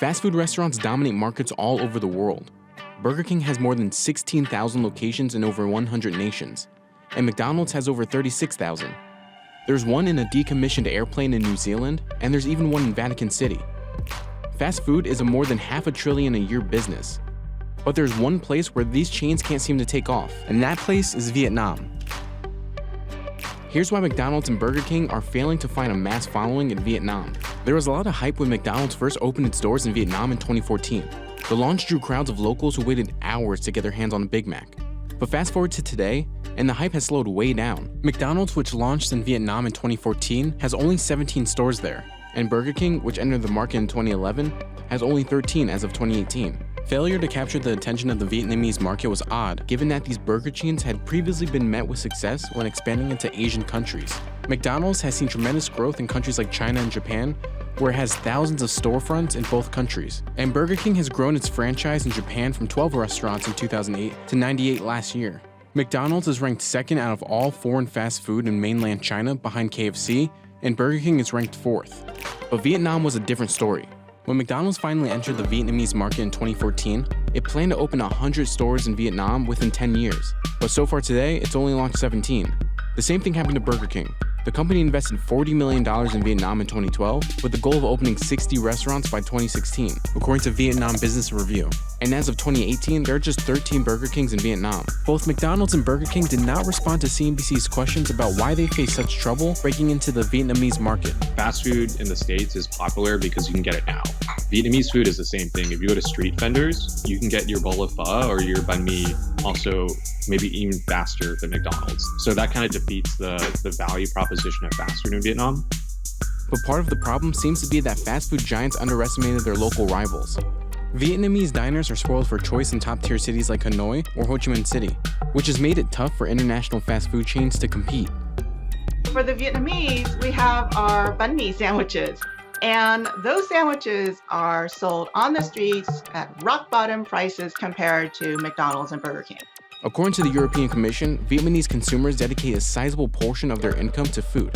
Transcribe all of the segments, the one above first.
Fast food restaurants dominate markets all over the world. Burger King has more than 16,000 locations in over 100 nations, and McDonald's has over 36,000. There's one in a decommissioned airplane in New Zealand, and there's even one in Vatican City. Fast food is a more than $500 billion a year business. But there's one place where these chains can't seem to take off, and that place is Vietnam. Here's why McDonald's and Burger King are failing to find a mass following in Vietnam. There was a lot of hype when McDonald's first opened its doors in Vietnam in 2014. The launch drew crowds of locals who waited hours to get their hands on a Big Mac. But fast forward to today, and the hype has slowed way down. McDonald's, which launched in Vietnam in 2014, has only 17 stores there, and Burger King, which entered the market in 2011, has only 13 as of 2018. Failure to capture the attention of the Vietnamese market was odd, given that these burger chains had previously been met with success when expanding into Asian countries. McDonald's has seen tremendous growth in countries like China and Japan, where it has thousands of storefronts in both countries. And Burger King has grown its franchise in Japan from 12 restaurants in 2008 to 98 last year. McDonald's is ranked second out of all foreign fast food in mainland China behind KFC, and Burger King is ranked fourth. But Vietnam was a different story. When McDonald's finally entered the Vietnamese market in 2014, it planned to open 100 stores in Vietnam within 10 years. But so far today, it's only launched 17. The same thing happened to Burger King. The company invested $40 million in Vietnam in 2012 with the goal of opening 60 restaurants by 2016, according to Vietnam Business Review. And as of 2018, there are just 13 Burger Kings in Vietnam. Both McDonald's and Burger King did not respond to CNBC's questions about why they face such trouble breaking into the Vietnamese market. Fast food in the States is popular because you can get it now. Vietnamese food is the same thing. If you go to street vendors, you can get your bowl of pho or your banh mi also maybe even faster than McDonald's. So that kind of defeats the value proposition of fast food in Vietnam. But part of the problem seems to be that fast food giants underestimated their local rivals. Vietnamese diners are spoiled for choice in top-tier cities like Hanoi or Ho Chi Minh City, which has made it tough for international fast food chains to compete. For the Vietnamese, we have our banh mi sandwiches. And those sandwiches are sold on the streets at rock-bottom prices compared to McDonald's and Burger King. According to the European Commission, Vietnamese consumers dedicate a sizable portion of their income to food.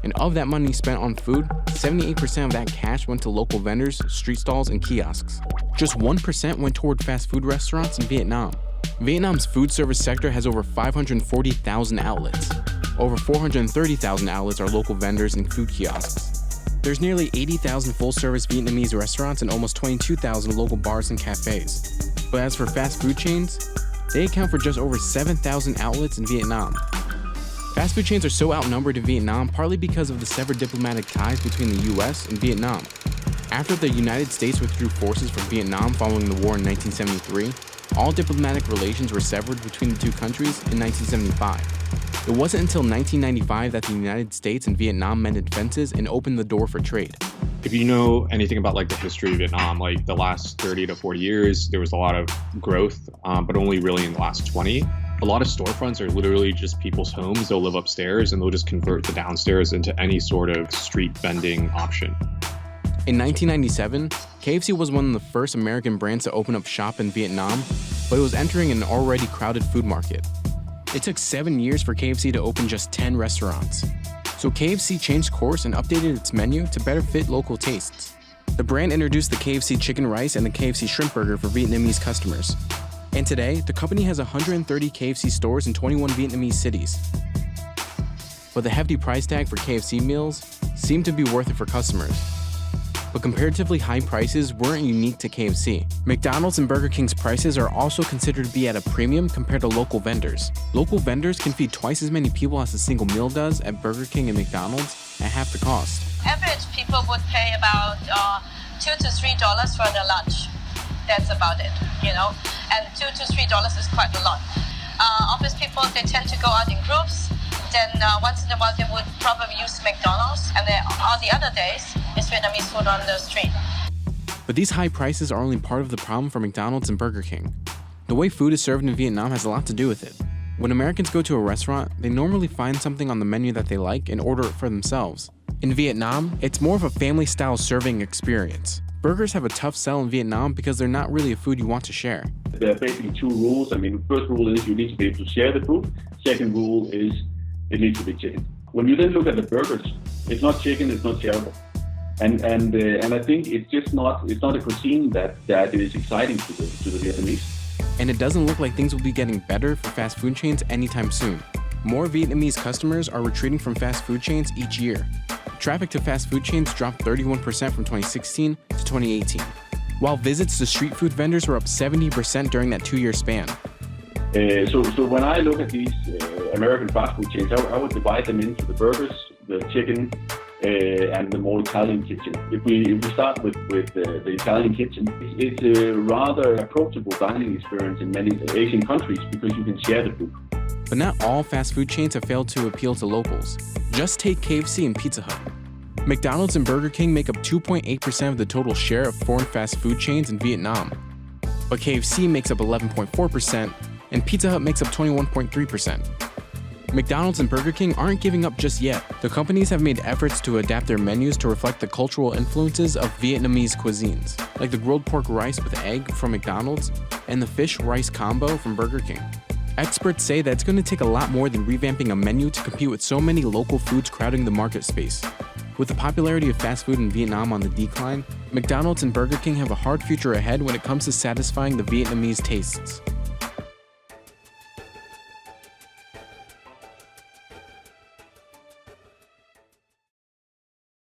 And of that money spent on food, 78% of that cash went to local vendors, street stalls, and kiosks. Just 1% went toward fast food restaurants in Vietnam. Vietnam's food service sector has over 540,000 outlets. Over 430,000 outlets are local vendors and food kiosks. There's nearly 80,000 full-service Vietnamese restaurants and almost 22,000 local bars and cafes. But as for fast food chains, they account for just over 7,000 outlets in Vietnam. Fast food chains are so outnumbered in Vietnam partly because of the severed diplomatic ties between the US and Vietnam. After the United States withdrew forces from Vietnam following the war in 1973, all diplomatic relations were severed between the two countries in 1975. It wasn't until 1995 that the United States and Vietnam mended fences and opened the door for trade. If you know anything about the history of Vietnam, the last 30 to 40 years, there was a lot of growth, but only really in the last 20. A lot of storefronts are literally just people's homes. They'll live upstairs and they'll just convert the downstairs into any sort of street vending option. In 1997, KFC was one of the first American brands to open up shop in Vietnam, but it was entering an already crowded food market. It took 7 years for KFC to open just 10 restaurants. So KFC changed course and updated its menu to better fit local tastes. The brand introduced the KFC chicken rice and the KFC shrimp burger for Vietnamese customers. And today, the company has 130 KFC stores in 21 Vietnamese cities. But the hefty price tag for KFC meals seemed to be worth it for customers. But comparatively high prices weren't unique to KFC. McDonald's and Burger King's prices are also considered to be at a premium compared to local vendors. Local vendors can feed twice as many people as a single meal does at Burger King and McDonald's at half the cost. Average people would pay about $2 to $3 for their lunch. That's about it, and $2 to $3 is quite a lot. Office people, they tend to go out in groups. Then once in a while, they would probably use McDonald's, and then all the other days, it's Vietnamese food on the street. But these high prices are only part of the problem for McDonald's and Burger King. The way food is served in Vietnam has a lot to do with it. When Americans go to a restaurant, they normally find something on the menu that they like and order it for themselves. In Vietnam, it's more of a family-style serving experience. Burgers have a tough sell in Vietnam because they're not really a food you want to share. There are basically two rules. First rule is you need to be able to share the food. Second rule is it needs to be chicken. When you then look at the burgers, it's not chicken, it's not shareable. And I think it's not a cuisine that is exciting to the Vietnamese. And it doesn't look like things will be getting better for fast food chains anytime soon. More Vietnamese customers are retreating from fast food chains each year. Traffic to fast food chains dropped 31% from 2016 to 2018, while visits to street food vendors were up 70% during that 2-year span. So when I look at these American fast food chains, I would divide them into the burgers, the chicken, and the more Italian kitchen. If we start with the Italian kitchen, it's a rather approachable dining experience in many Asian countries because you can share the food. But not all fast food chains have failed to appeal to locals. Just take KFC and Pizza Hut. McDonald's and Burger King make up 2.8% of the total share of foreign fast food chains in Vietnam. But KFC makes up 11.4%, and Pizza Hut makes up 21.3%. McDonald's and Burger King aren't giving up just yet. The companies have made efforts to adapt their menus to reflect the cultural influences of Vietnamese cuisines, like the grilled pork rice with egg from McDonald's and the fish-rice combo from Burger King. Experts say that it's going to take a lot more than revamping a menu to compete with so many local foods crowding the market space. With the popularity of fast food in Vietnam on the decline, McDonald's and Burger King have a hard future ahead when it comes to satisfying the Vietnamese tastes.